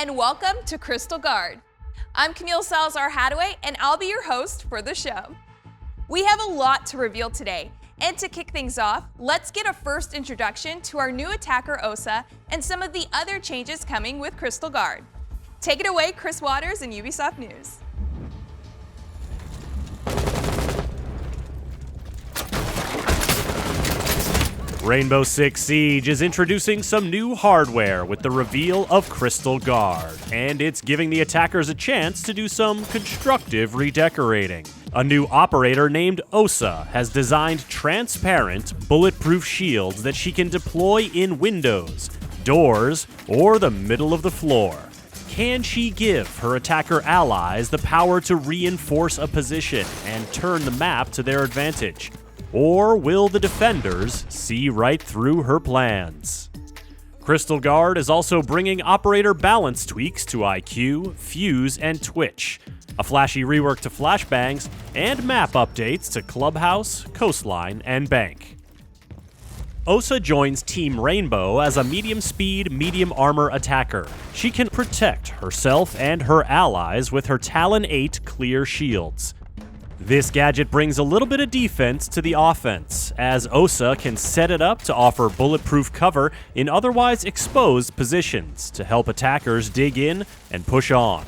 and welcome to Crystal Guard. I'm Camille Salazar-Hadaway, and I'll be your host for the show. We have a lot to reveal today, and to kick things off, let's get a first introduction to our new attacker Osa and some of the other changes coming with Crystal Guard. Take it away, Chris Waters and Ubisoft News. Rainbow Six Siege is introducing some new hardware with the reveal of Crystal Guard, and it's giving the attackers a chance to do some constructive redecorating. A new operator named Osa has designed transparent, bulletproof shields that she can deploy in windows, doors, or the middle of the floor. Can she give her attacker allies the power to reinforce a position and turn the map to their advantage? Or will the defenders see right through her plans? Crystal Guard is also bringing operator balance tweaks to IQ, Fuse, and Twitch, a flashy rework to flashbangs, and map updates to Clubhouse, Coastline, and Bank. Osa joins Team Rainbow as a medium-speed, medium-armor attacker. She can protect herself and her allies with her Talon 8 clear shields. This gadget brings a little bit of defense to the offense, as Osa can set it up to offer bulletproof cover in otherwise exposed positions to help attackers dig in and push on.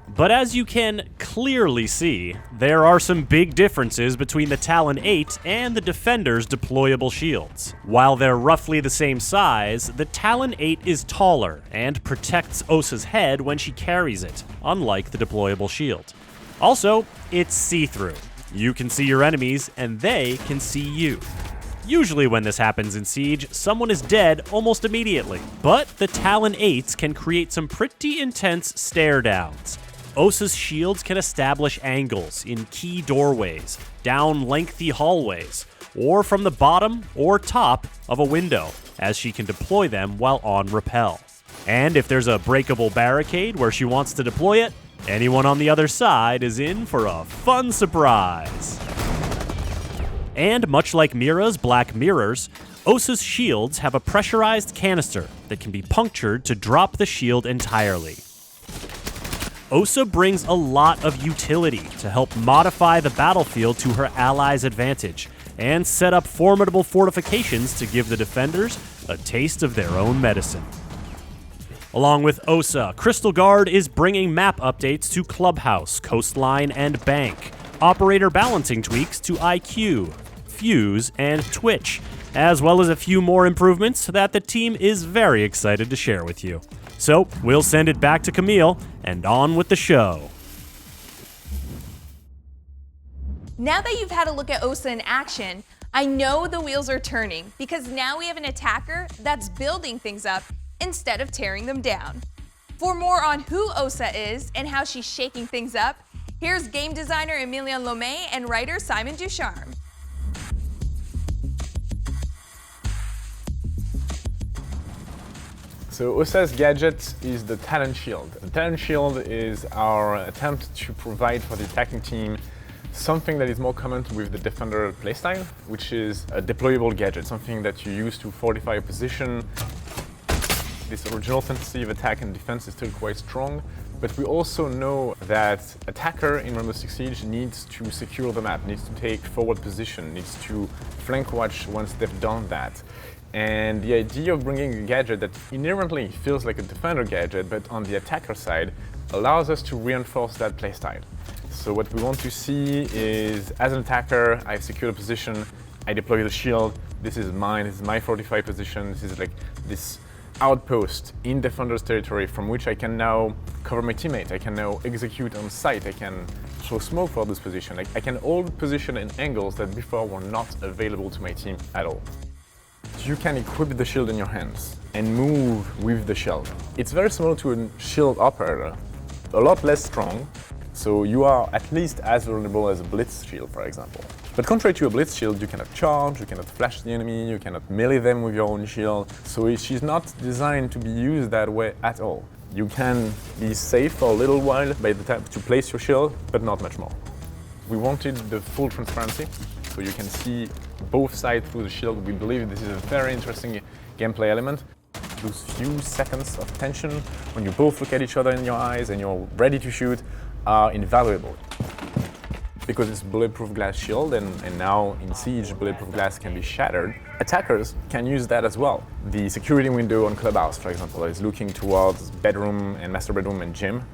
But as you can clearly see, there are some big differences between the Talon 8 and the Defender's deployable shields. While they're roughly the same size, the Talon 8 is taller and protects Osa's head when she carries it, unlike the deployable shield. Also, it's see-through. You can see your enemies, and they can see you. Usually when this happens in Siege, someone is dead almost immediately, but the Talon 8s can create some pretty intense stare-downs. Osa's shields can establish angles in key doorways, down lengthy hallways, or from the bottom or top of a window, as she can deploy them while on rappel. And if there's a breakable barricade where she wants to deploy it, anyone on the other side is in for a fun surprise. And much like Mira's Black Mirrors, Osa's shields have a pressurized canister that can be punctured to drop the shield entirely. Osa brings a lot of utility to help modify the battlefield to her allies' advantage and set up formidable fortifications to give the defenders a taste of their own medicine. Along with Osa, Crystal Guard is bringing map updates to Clubhouse, Coastline, and Bank, operator balancing tweaks to IQ, Fuse, and Twitch, as well as a few more improvements that the team is very excited to share with you. So, we'll send it back to Camille, and on with the show. Now that you've had a look at Osa in action, I know the wheels are turning because now we have an attacker that's building things up instead of tearing them down. For more on who Osa is and how she's shaking things up, here's game designer Emilian Lomé and writer Simon Ducharme. So Osa's gadget is the Talent Shield. The Talent Shield is our attempt to provide for the attacking team something that is more common with the Defender playstyle, which is a deployable gadget, something that you use to fortify a position. This original tendency of attack and defense is still quite strong, but we also know that attacker in Rainbow Six Siege needs to secure the map, needs to take forward position, needs to flank watch once they've done that. And the idea of bringing a gadget that inherently feels like a defender gadget, but on the attacker side, allows us to reinforce that playstyle. So what we want to see is, as an attacker, I've secured a position, I deploy the shield, this is mine, this is my fortified position, this is like this outpost in defender's territory from which I can now cover my teammate, I can now execute on site, I can throw smoke for this position, I can hold position in angles that before were not available to my team at all. You can equip the shield in your hands and move with the shield. It's very similar to a shield operator, a lot less strong, so you are at least as vulnerable as a blitz shield, for example. But contrary to a blitz shield, you cannot charge, you cannot flash the enemy, you cannot melee them with your own shield, so she's not designed to be used that way at all. You can be safe for a little while by the time to place your shield, but not much more. We wanted the full transparency, so you can see both sides through the shield. We believe this is a very interesting gameplay element. those few seconds of tension when you both look at each other in your eyes and you're ready to shoot are invaluable. Because it's bulletproof glass shield, and now in Siege, bulletproof glass can be shattered, attackers can use that as well. The security window on Clubhouse, for example, is looking towards bedroom and master bedroom and gym,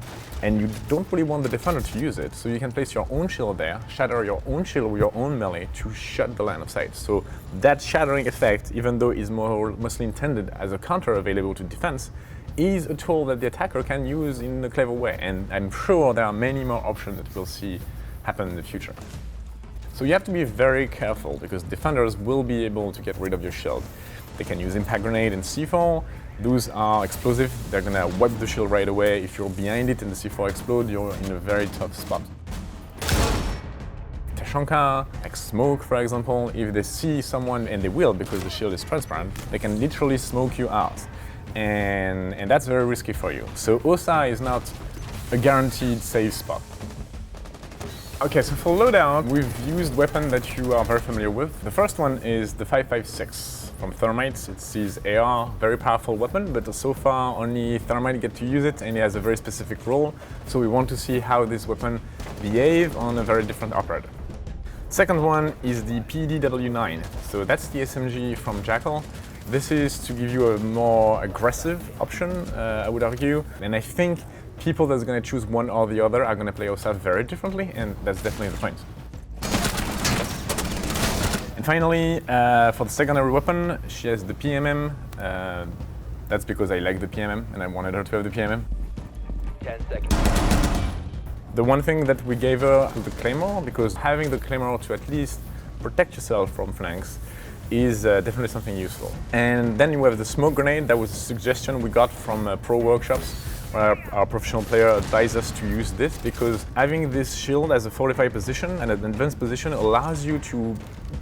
and you don't really want the defender to use it, so you can place your own shield there, shatter your own shield with your own melee to shut the line of sight. So that shattering effect, even though is mostly intended as a counter available to defense, is a tool that the attacker can use in a clever way, and I'm sure there are many more options that we'll see happen in the future. So you have to be very careful because defenders will be able to get rid of your shield. They can use impact grenade and C4. Those are explosive. They're gonna wipe the shield right away. If you're behind it and the C4 explodes, you're in a very tough spot. Tashanka, like smoke for example, if they see someone, and they will because the shield is transparent, they can literally smoke you out. And that's very risky for you. So Osa is not a guaranteed safe spot. Okay, so for loadout, we've used weapons that you are very familiar with. The first one is the 5.56 from Thermite. It's his AR, very powerful weapon, but so far only Thermite get to use it, and it has a very specific role. So we want to see how this weapon behaves on a very different operator. Second one is the PDW9. So that's the SMG from Jackal. This is to give you a more aggressive option, I would argue, and I think people that's going to choose one or the other are going to play Osa very differently, and that's definitely the point. And finally, for the secondary weapon, she has the PMM. That's because I like the PMM and I wanted her to have the PMM. 10 seconds. The one thing that we gave her to the Claymore, because having the Claymore to at least protect yourself from flanks is definitely something useful. And then you have the smoke grenade. That was a suggestion we got from pro workshops, where our professional player advised us to use this, because having this shield as a fortified position and an advanced position allows you to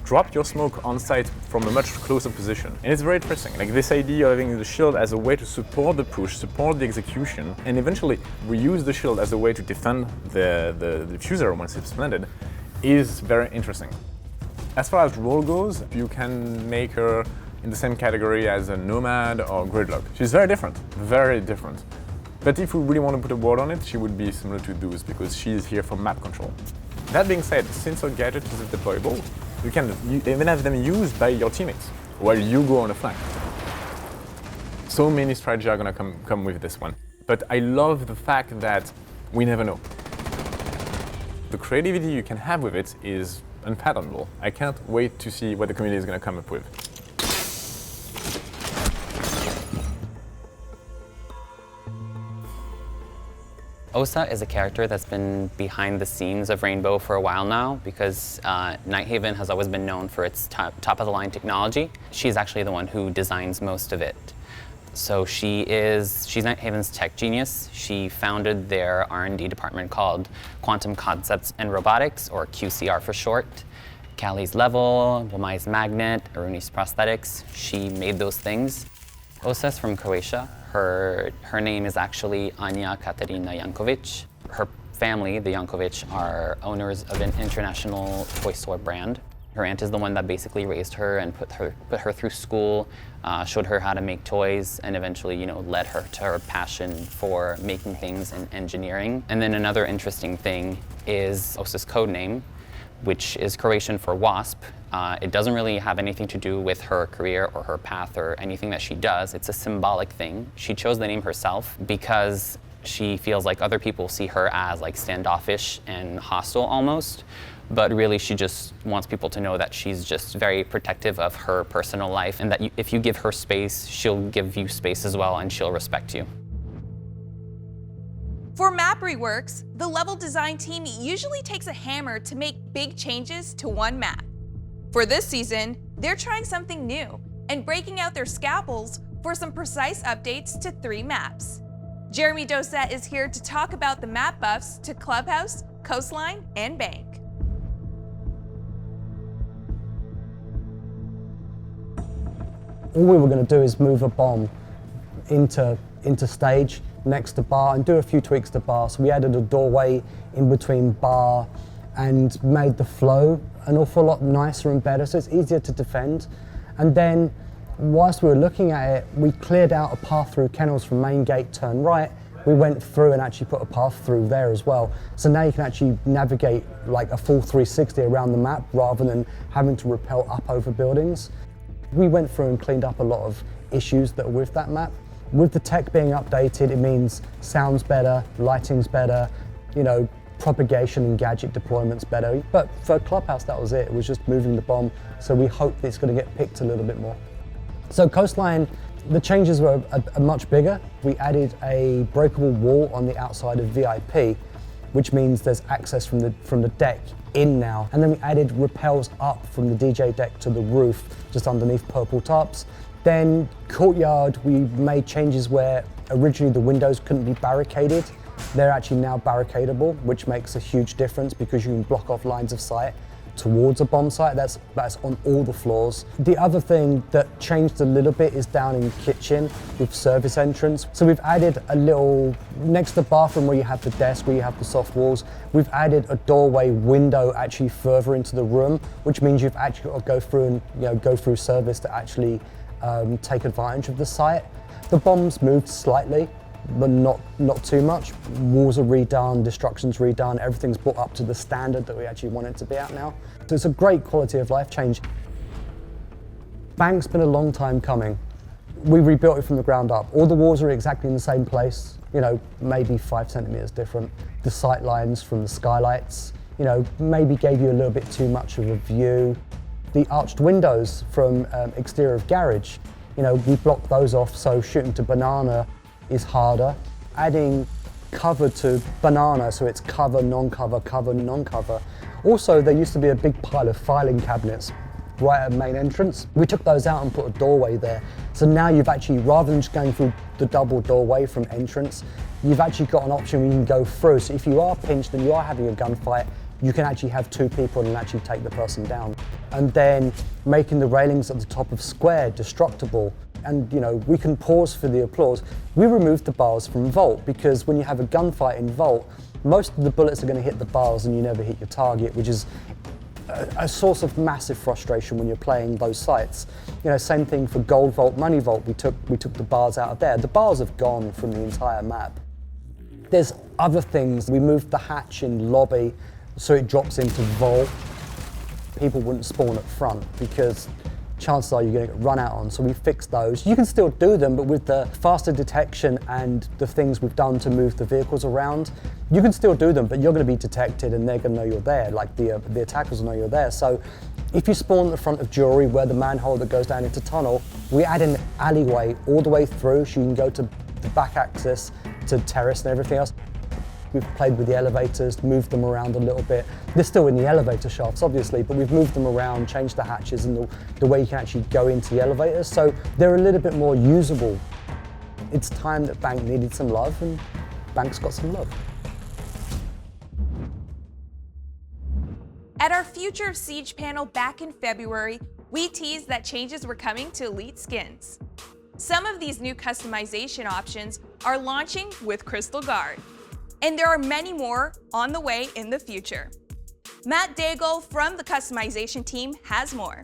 drop your smoke on site from a much closer position. And it's very interesting, like this idea of having the shield as a way to support the push, support the execution, and eventually reuse the shield as a way to defend the diffuser once it's planted is very interesting. As far as role goes, you can make her in the same category as a Nomad or Gridlock. She's very different, very different. But if we really want to put a word on it, she would be similar to those because she's here for map control. That being said, since her gadget is deployable, you can even have them used by your teammates while you go on a flank. So many strategies are going to come with this one. But I love the fact that we never know. The creativity you can have with it is unfathomable. I can't wait to see what the community is going to come up with. Osa is a character that's been behind the scenes of Rainbow for a while now because Nighthaven has always been known for its top-of-the-line technology. She's actually the one who designs most of it. So she's Nighthaven's tech genius. She founded their R&D department called Quantum Concepts and Robotics, or QCR for short. Kali's Level, Wamai's Magnet, Aruni's Prosthetics. She made those things. Osa's from Croatia. Her name is actually Anja Katarina Jankovic. Her family, the Jankovic, are owners of an international toy store brand. Her aunt is the one that basically raised her and put her through school, showed her how to make toys, and eventually, led her to her passion for making things and engineering. And then another interesting thing is Osa's code name, which is Croatian for wasp. It doesn't really have anything to do with her career or her path or anything that she does. It's a symbolic thing. She chose the name herself because she feels like other people see her as like standoffish and hostile almost, but really she just wants people to know that she's just very protective of her personal life, and that if you give her space, she'll give you space as well, and she'll respect you. For map reworks, the level design team usually takes a hammer to make big changes to one map. For this season, they're trying something new and breaking out their scalpels for some precise updates to 3 maps. Jeremy Doucette is here to talk about the map buffs to Clubhouse, Coastline, and Bank. All we were going to do is move a bomb into stage next to bar and do a few tweaks to bar. So we added a doorway in between bar and made the flow an awful lot nicer and better, so it's easier to defend. And then whilst we were looking at it, we cleared out a path through kennels from main gate, turn right. We went through and actually put a path through there as well. So now you can actually navigate like a full 360 around the map rather than having to rappel up over buildings. We went through and cleaned up a lot of issues that are with that map. With the tech being updated, it means sound's better, lighting's better, you know, propagation and gadget deployment's better. But for Clubhouse, that was it. It was just moving the bomb. So we hope it's going to get picked a little bit more. So Coastline, the changes were a much bigger. We added a breakable wall on the outside of VIP, which means there's access from the deck in now. And then we added rappels up from the DJ deck to the roof, just underneath purple tarps. Then Courtyard, we made changes where originally the windows couldn't be barricaded. They're actually now barricadable, which makes a huge difference because you can block off lines of sight towards a bomb site. That's on all the floors. The other thing that changed a little bit is down in kitchen with service entrance. So we've added a little, next to the bathroom where you have the desk, where you have the soft walls, we've added a doorway window actually further into the room, which means you've actually got to go through and go through service to actually take advantage of the site. The bombs moved slightly, but not too much. Walls are redone, destruction's redone, everything's brought up to the standard that we actually want it to be at now. So it's a great quality of life change. Bank's been a long time coming. We rebuilt it from the ground up. All the walls are exactly in the same place, you know, maybe 5 centimeters different. The sight lines from the skylights, you know, maybe gave you a little bit too much of a view. The arched windows from exterior of garage, you know, we blocked those off, so shooting to banana is harder. Adding cover to banana, so it's cover, non-cover, cover, non-cover. Also, there used to be a big pile of filing cabinets right at the main entrance. We took those out and put a doorway there. So now you've actually, rather than just going through the double doorway from entrance, you've actually got an option where you can go through. So if you are pinched and you are having a gunfight, you can actually have 2 people and actually take the person down. And then making the railings at the top of square destructible. And you know, we can pause for the applause. We removed the bars from Vault because when you have a gunfight in Vault, most of the bullets are going to hit the bars and you never hit your target, which is a source of massive frustration when you're playing those sites. You know, same thing for Gold Vault, Money Vault. We took the bars out of there. The bars have gone from the entire map. There's other things. We moved the hatch in lobby so it drops into Vault. People wouldn't spawn up front because chances are you're going to get run out on, so we fixed those. You can still do them, but with the faster detection and the things we've done to move the vehicles around, you can still do them, but you're going to be detected and they're going to know you're there, like the attackers will know you're there. So if you spawn at the front of Jewelry where the manhole that goes down into tunnel, we add an alleyway all the way through so you can go to the back access to terrace and everything else. We've played with the elevators, moved them around a little bit. They're still in the elevator shafts, obviously, but we've moved them around, changed the hatches and the way you can actually go into the elevators, so they're a little bit more usable. It's time that Bank needed some love, and Bank's got some love. At our Future of Siege panel back in February, we teased that changes were coming to Elite skins. Some of these new customization options are launching with Crystal Guard. And there are many more on the way in the future. Matt Daigle from the customization team has more.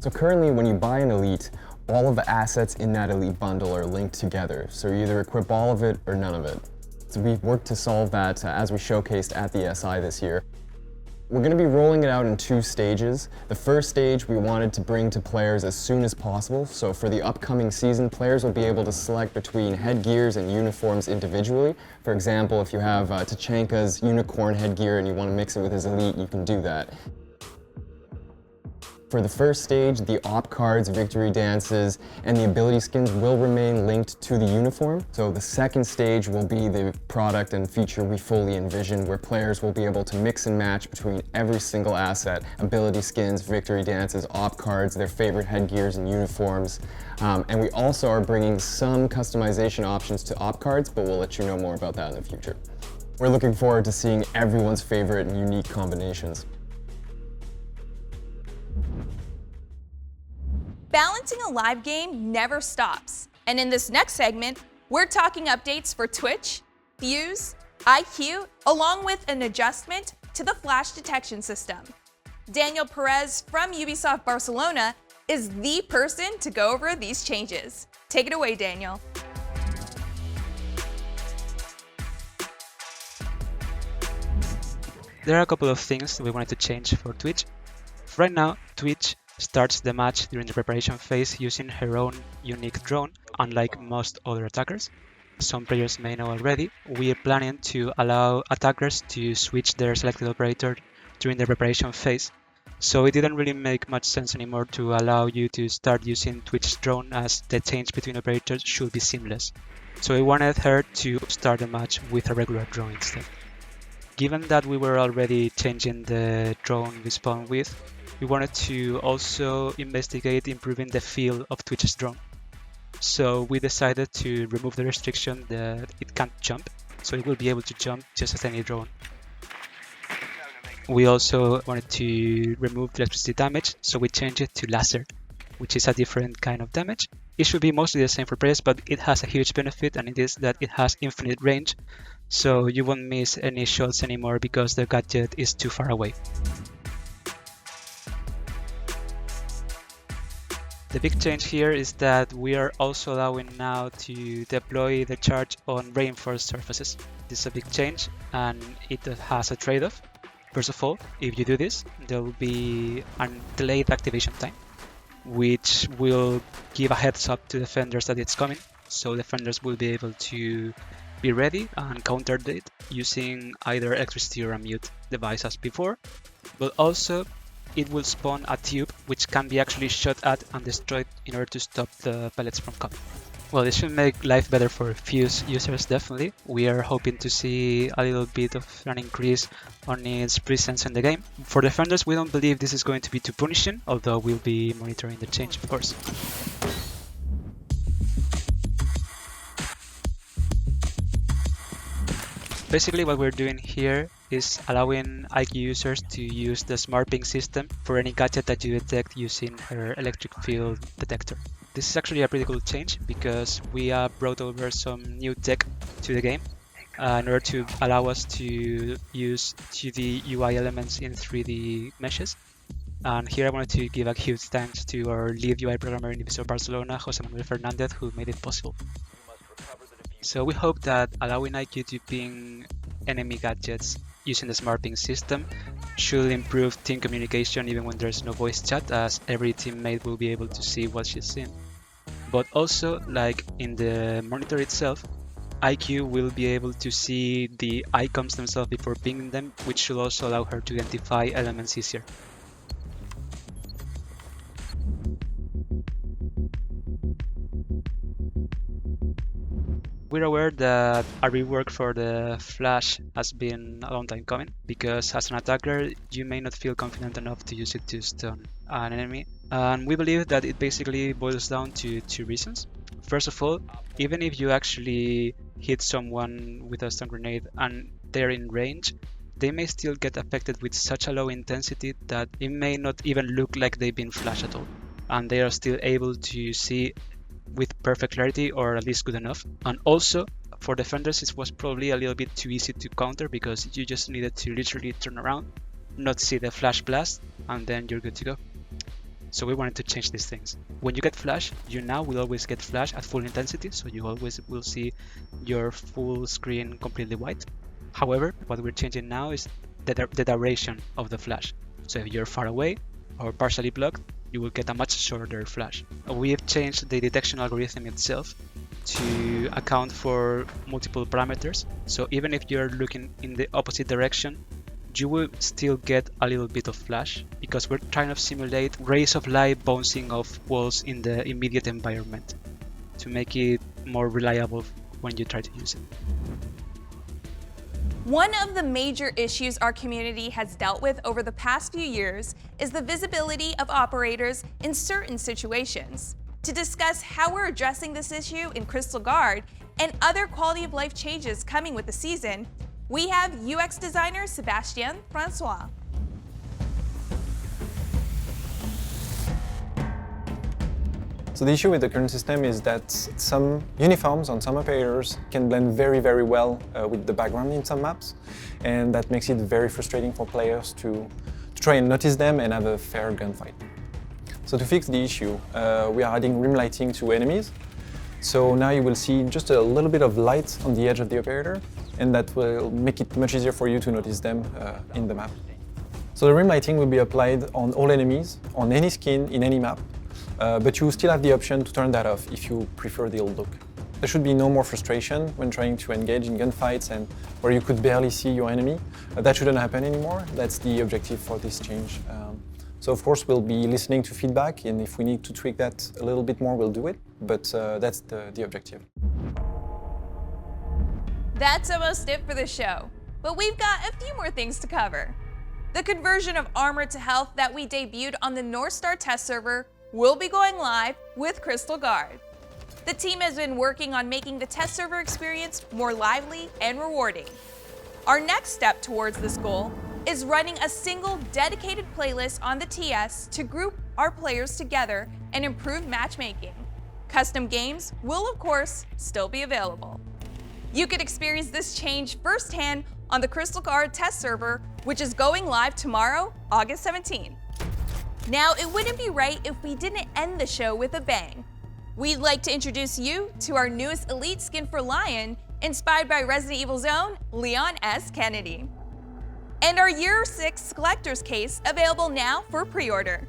So currently when you buy an Elite, all of the assets in that Elite bundle are linked together. So you either equip all of it or none of it. So we've worked to solve that as we showcased at the SI this year. We're going to be rolling it out in 2 stages. The first stage we wanted to bring to players as soon as possible. So for the upcoming season, players will be able to select between headgears and uniforms individually. For example, if you have Tachanka's unicorn headgear and you want to mix it with his Elite, you can do that. For the first stage, the op cards, victory dances, and the ability skins will remain linked to the uniform. So the second stage will be the product and feature we fully envision, where players will be able to mix and match between every single asset, ability skins, victory dances, op cards, their favorite headgears and uniforms. And we also are bringing some customization options to op cards, but we'll let you know more about that in the future. We're looking forward to seeing everyone's favorite and unique combinations. Balancing a live game never stops. And in this next segment, we're talking updates for Twitch, Fuse, IQ, along with an adjustment to the flash detection system. Daniel Perez from Ubisoft Barcelona is the person to go over these changes. Take it away, Daniel. There are a couple of things we wanted to change for Twitch. Right now, Twitch starts the match during the preparation phase using her own unique drone, unlike most other attackers. Some players may know already, we are planning to allow attackers to switch their selected operator during the preparation phase, so it didn't really make much sense anymore to allow you to start using Twitch's drone, as the change between operators should be seamless. So we wanted her to start the match with a regular drone instead. Given that we were already changing the drone we spawn with, we wanted to also investigate improving the feel of Twitch's drone. So we decided to remove the restriction that it can't jump, so it will be able to jump just as any drone. We also wanted to remove the electricity damage, so we changed it to laser, which is a different kind of damage. It should be mostly the same for players, but it has a huge benefit, and it is that it has infinite range, so you won't miss any shots anymore because the gadget is too far away. The big change here is that we are also allowing now to deploy the charge on reinforced surfaces. This is a big change, and it has a trade-off. First of all, if you do this, there will be a delayed activation time, which will give a heads up to defenders that it's coming, so defenders will be able to be ready and counter it using either electricity or a mute device as before, but also it will spawn a tube which can be actually shot at and destroyed in order to stop the pellets from coming. Well, this should make life better for Fuse users, definitely. We are hoping to see a little bit of an increase on its presence in the game. For defenders, we don't believe this is going to be too punishing, although we'll be monitoring the change, of course. Basically, what we're doing here is allowing IQ users to use the smart ping system for any gadget that you detect using her electric field detector. This is actually a pretty cool change because we have brought over some new tech to the game in order to allow us to use 2D UI elements in 3D meshes. And here I wanted to give a huge thanks to our lead UI programmer in Ubisoft Barcelona, Jose Manuel Fernandez, who made it possible. So we hope that allowing IQ to ping enemy gadgets using the smart ping system should improve team communication even when there's no voice chat, as every teammate will be able to see what she's seeing. But also, like in the monitor itself, IQ will be able to see the icons themselves before pinging them, which should also allow her to identify elements easier. We're aware that a rework for the Flash has been a long time coming, because as an attacker, you may not feel confident enough to use it to stun an enemy. And we believe that it basically boils down to two reasons. First of all, even if you actually hit someone with a stun grenade and they're in range, they may still get affected with such a low intensity that it may not even look like they've been flashed at all. And they are still able to see with perfect clarity, or at least good enough. And also, for defenders, it was probably a little bit too easy to counter because you just needed to literally turn around, not see the flash blast, and then you're good to go. So we wanted to change these things. When you get flash, you now will always get flash at full intensity, so you always will see your full screen completely white. However, what we're changing now is the duration of the flash. So if you're far away or partially blocked, you will get a much shorter flash. We have changed the detection algorithm itself to account for multiple parameters. So even if you're looking in the opposite direction, you will still get a little bit of flash, because we're trying to simulate rays of light bouncing off walls in the immediate environment to make it more reliable when you try to use it. One of the major issues our community has dealt with over the past few years is the visibility of operators in certain situations. To discuss how we're addressing this issue in Crystal Guard and other quality of life changes coming with the season, we have UX designer Sébastien Francois. So the issue with the current system is that some uniforms on some operators can blend very, very well with the background in some maps, and that makes it very frustrating for players to try and notice them and have a fair gunfight. So to fix the issue, we are adding rim lighting to enemies. So now you will see just a little bit of light on the edge of the operator, and that will make it much easier for you to notice them in the map. So the rim lighting will be applied on all enemies, on any skin, in any map, but you still have the option to turn that off if you prefer the old look. There should be no more frustration when trying to engage in gunfights and where you could barely see your enemy. That shouldn't happen anymore. That's the objective for this change. So of course we'll be listening to feedback, and if we need to tweak that a little bit more, we'll do it, but that's the objective. That's almost it for the show, but we've got a few more things to cover. The conversion of armor to health that we debuted on the North Star test server will be going live with Crystal Guard. The team has been working on making the test server experience more lively and rewarding. Our next step towards this goal is running a single dedicated playlist on the TS to group our players together and improve matchmaking. Custom games will, of course, still be available. You could experience this change firsthand on the Crystal Guard test server, which is going live tomorrow, August 17th. Now, it wouldn't be right if we didn't end the show with a bang. We'd like to introduce you to our newest elite skin for Lion, inspired by Resident Evil's own Leon S. Kennedy. And our Year 6 collector's case available now for pre-order.